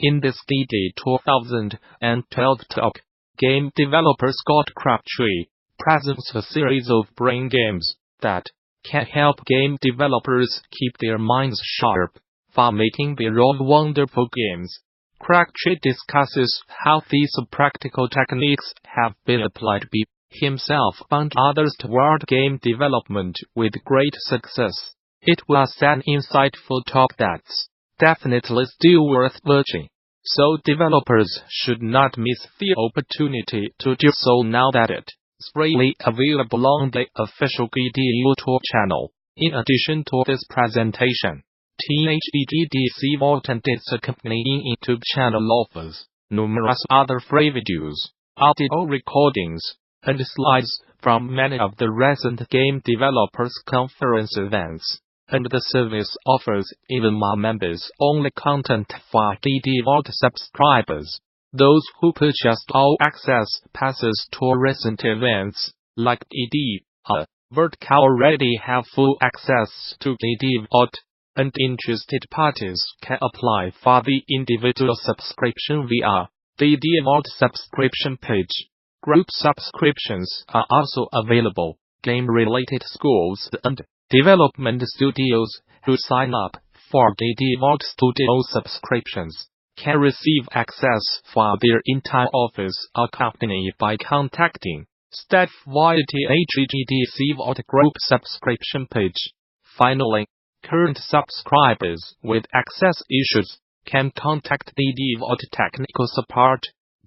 In this DD 2012 talk, game developer Scott Crabtree presents a series of brain games that can help game developers keep their minds sharp while making their own wonderful games. Crabtree discusses how these practical techniques have been applied by himself and others toward game development with great success. It was an insightful talk that's definitely still worth watching, so developers should not miss the opportunity to do so now that it's freely available on the official GD YouTube channel. In addition to this presentation, THEGDC Vault and its accompanying YouTube channel offers numerous other free videos, audio recordings, and slides from many of the recent game developers conference events. And the service offers even more members-only content for DD Vault subscribers. Those who purchased all access passes to recent events, like DD Vault, already have full access to DD Vault, and interested parties can apply for the individual subscription via the DD Vault subscription page. Group subscriptions are also available. Game-related schools and development studios who sign up for DD Vault Studio subscriptions can receive access for their entire office accompanied by contacting staff via THEGDC Vault Group subscription page. Finally, current subscribers with access issues can contact DD Vault technical support.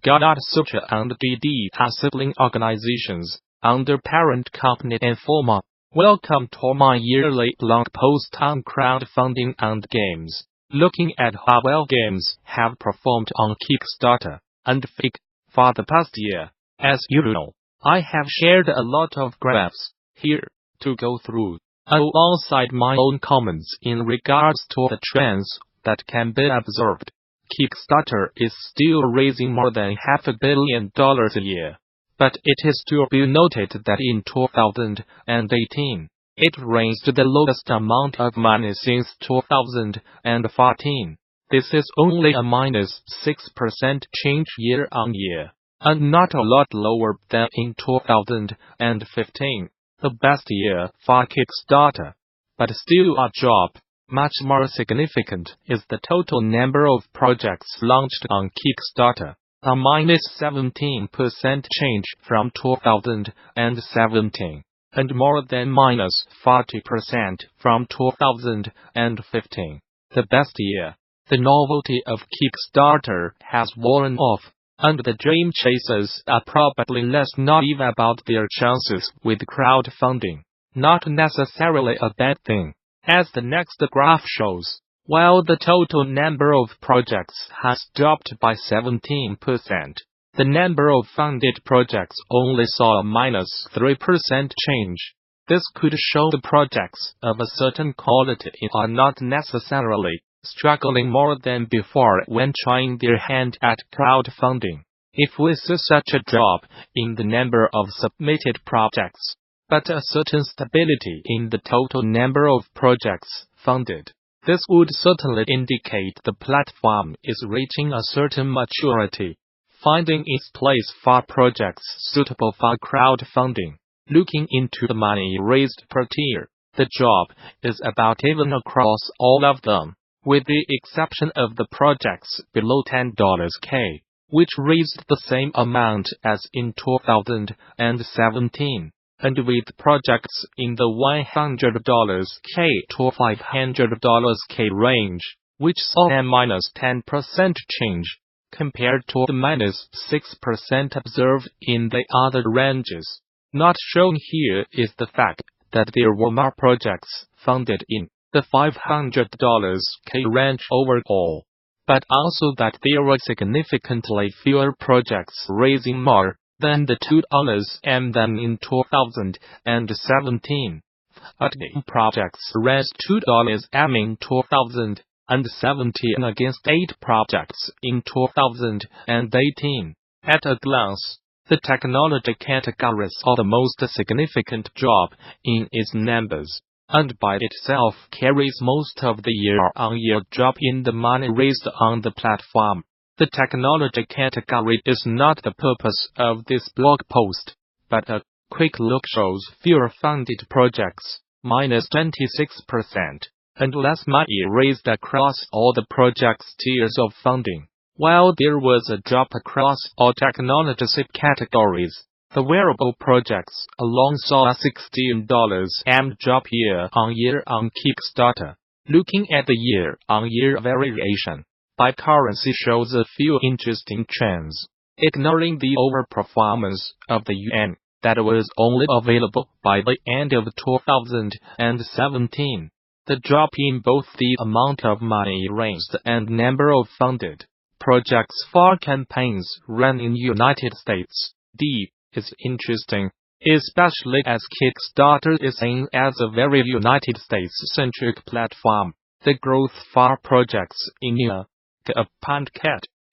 Gamasutra and DD are sibling organizations under parent company Informa. Welcome to my yearly blog post on crowdfunding and games, looking at how well games have performed on Kickstarter and Fig for the past year. As usual, I have shared a lot of graphs here to go through, alongside my own comments in regards to the trends that can be observed. Kickstarter is still raising more than $500 million a year. But it is to be noted that in 2018, it raised the lowest amount of money since 2014. This is only a -6% change year on year, and not a lot lower than in 2015, the best year for Kickstarter. But still a drop. Much more significant is the total number of projects launched on Kickstarter, a -17% change from 2017, and more than -40% from 2015. The best year. The novelty of Kickstarter has worn off, and the dream chasers are probably less naive about their chances with crowdfunding. Not necessarily a bad thing, as the next graph shows. While the total number of projects has dropped by 17%, the number of funded projects only saw a -3% change. This could show the projects of a certain quality are not necessarily struggling more than before when trying their hand at crowdfunding. If we see such a drop in the number of submitted projects, but a certain stability in the total number of projects funded, this would certainly indicate the platform is reaching a certain maturity, finding its place for projects suitable for crowdfunding. Looking into the money raised per tier, the drop is about even across all of them, with the exception of the projects below $10K, which raised the same amount as in 2017. And with projects in the $100K to $500K range, which saw a -10% change, compared to the -6% observed in the other ranges. Not shown here is the fact that there were more projects funded in the $500K range overall, but also that there were significantly fewer projects raising more than the $2 than in 2017. 8 projects raised $2 in 2017 against 8 projects in 2018. At a glance, the technology category saw the most significant drop in its numbers. and by itself carries most of the year-on-year drop in the money raised on the platform. The technology category is not the purpose of this blog post, but a quick look shows fewer funded projects, -26%, and less money raised across all the projects' tiers of funding. While there was a drop across all technology subcategories, the wearable projects alone saw a $16 drop year-on-year on Kickstarter. Looking at the year-on-year variation by currency shows a few interesting trends. Ignoring the overperformance of the yuan that was only available by the end of 2017, the drop in both the amount of money raised and number of funded projects for campaigns run in United States is interesting, especially as Kickstarter is seen as a very United States-centric platform. The growth for projects in Japan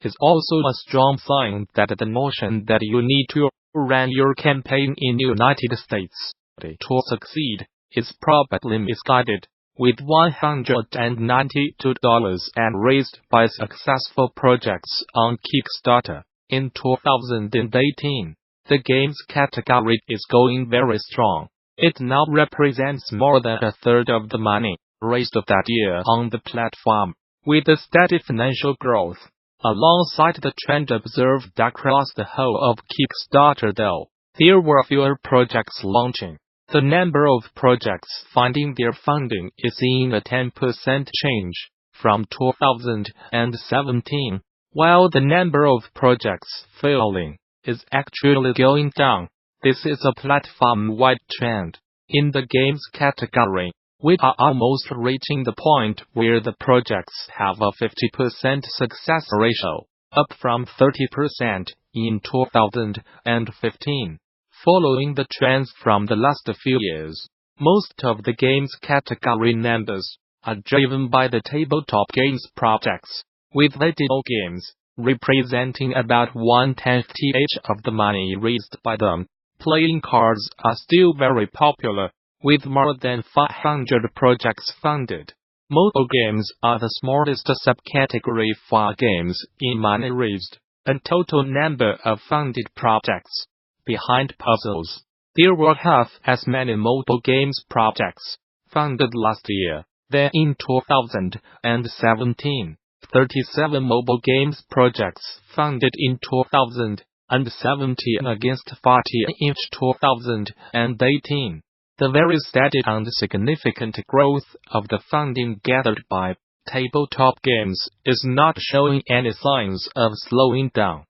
is also a strong sign that the notion that you need to run your campaign in United States to succeed is probably misguided. With $192 raised by successful projects on Kickstarter in 2018, the games category is going very strong. It now represents more than a third of the money raised that year on the platform. With the steady financial growth, alongside the trend observed across the whole of Kickstarter though, there were fewer projects launching. The number of projects finding their funding is seeing a 10% change from 2017, while the number of projects failing is actually going down. This is a platform-wide trend. In the games category, we are almost reaching the point where the projects have a 50% success ratio, up from 30% in 2015. Following the trends from the last few years, most of the games category numbers are driven by the tabletop games projects, with video games representing about 1/10 each of the money raised by them. Playing cards are still very popular, with more than 500 projects funded. Mobile games are the smallest subcategory for games in money raised, and total number of funded projects. Behind puzzles, there were half as many mobile games projects funded last year than in 2017. 37 mobile games projects funded in 2017 against 40 in 2018. The very steady and significant growth of the funding gathered by tabletop games is not showing any signs of slowing down.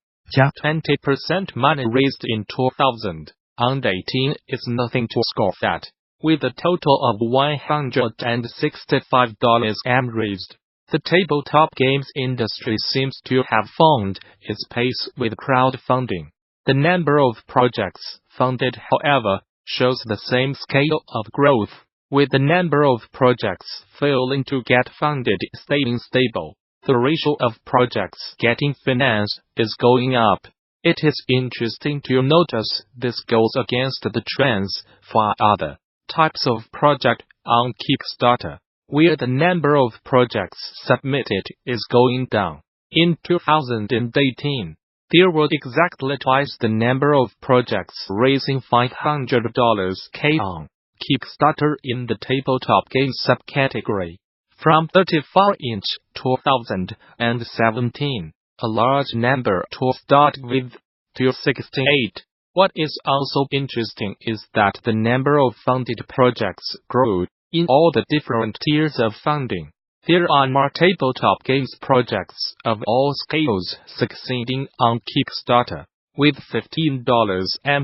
20% money raised in 2018 is nothing to scoff at, with a total of $165 raised. The tabletop games industry seems to have found its pace with crowdfunding. The number of projects funded, however, shows the same scale of growth, with the number of projects failing to get funded staying stable. The ratio of projects getting finance is going up. It is interesting to notice this goes against the trends for other types of project on Kickstarter, where the number of projects submitted is going down. In 2018, there were exactly twice the number of projects raising $500 on Kickstarter in the tabletop game subcategory, from 34 in 2017, a large number to start with, to 68. What is also interesting is that the number of funded projects grew in all the different tiers of funding. There are more tabletop games projects of all scales succeeding on Kickstarter, with $15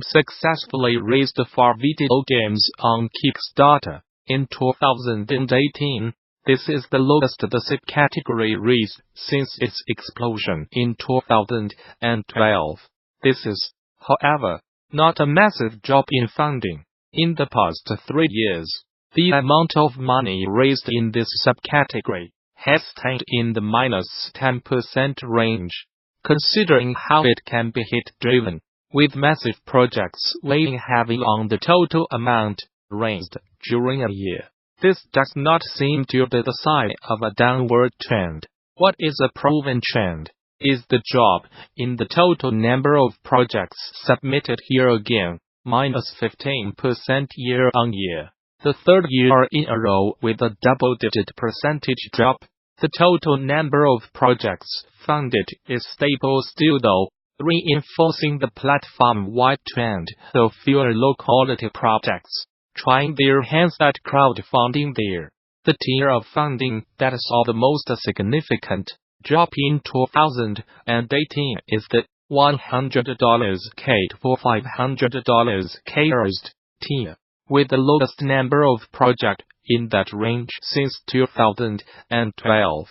successfully raised for video games on Kickstarter in 2018. This is the lowest the subcategory raised since its explosion in 2012. This is, however, not a massive drop in funding. In the past 3 years, the amount of money raised in this subcategory has stayed in the -10% range. Considering how it can be hit-driven, with massive projects weighing heavy on the total amount raised during a year, This does not seem to be the sign of a downward trend. What is a proven trend? Is the drop in the total number of projects submitted here again, minus 15% year-on-year. The third year in a row with a double-digit percentage drop. The total number of projects funded is stable still though, reinforcing the platform-wide trend of fewer low-quality projects trying their hands at crowdfunding there. The tier of funding that saw the most significant drop in 2018 is the $100K to $500K tier, with the lowest number of projects in that range since 2012.